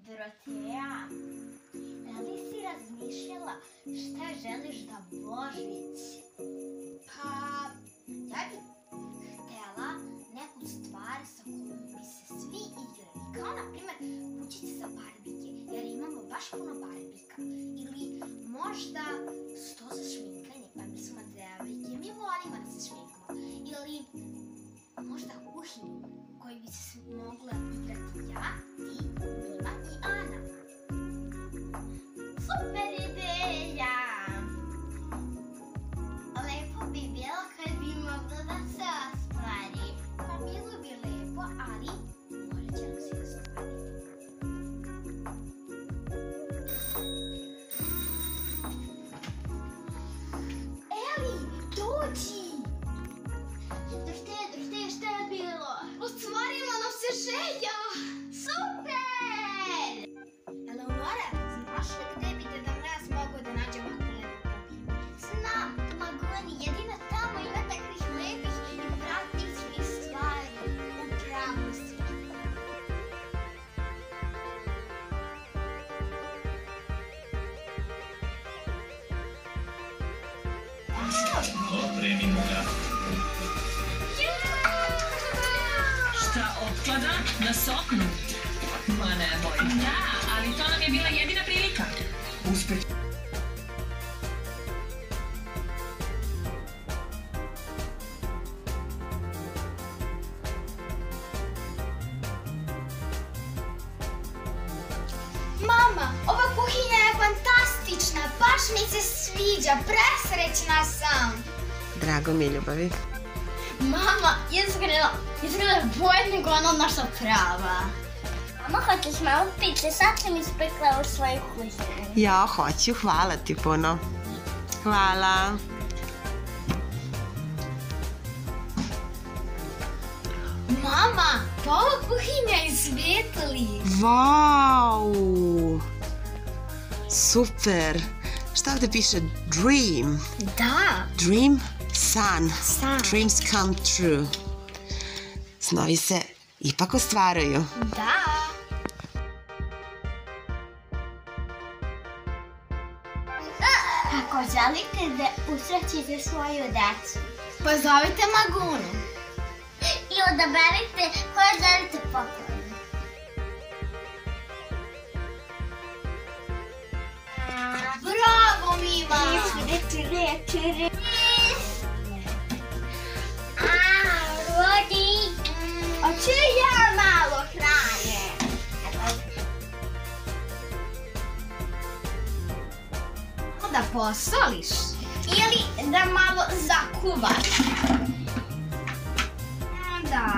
Doroteja, da li si razmišljala šta želiš da Božić? Pa, ja bih htjela neku stvar sa kojom bi se svi igrali. Kao, na primjer, kućice za barbike, jer imamo baš puno barbika. Ili možda sto za šminkanje, pa mi smo devojke, mi volimo da se šminkamo. Ili možda kuhinju koju bi se mogla igrati ja, ti, Mima i Ana. Super ideja! Lepo bi bilo kad bi moglo da se ostvari. Pa bilo bi lepo, ali morat ćemo se ostvariti. Eli, dođi! Dršte, šta je bilo? Ostvarila nam se želja! Super! Eleonora, znaš li gde bi Deda Mraz mogao da nađe ovakvu lepu kuhinju? Znam, u Magoni, jedino tamo ima takvih lepih i praktičnih stvari. Upravo si. Opremimo ga. Šta otklada na soknu? Ma nemoj. Da, ali to nam je bila jedina prilika. Uspeh. Mama, ova kuhinja je fantastična, baš mi se sviđa, presrećna sam. Drago mi je, ljubavi. Mama, izgleda bolje nego ona naša prava. Mama, hoćeš malo piće? Sad sam ispekla u svoju kuhinju. Ja hoću, hvala ti puno. Hvala. Mama, pa ova kuhinja izsvetli. Vau! Super! Šta ovdje piše? Dream. Da. Dream, san. San. Dreams come true. Snovi se ipak ostvaruju. Da. Ako želite da usrećite svoju decu, pozovite Magunu. I odaberite koje želite poklon. Bravo, Mima! Rodi! Hoću ja malo hrane? Da posoliš ili da malo zakuvaš. Da.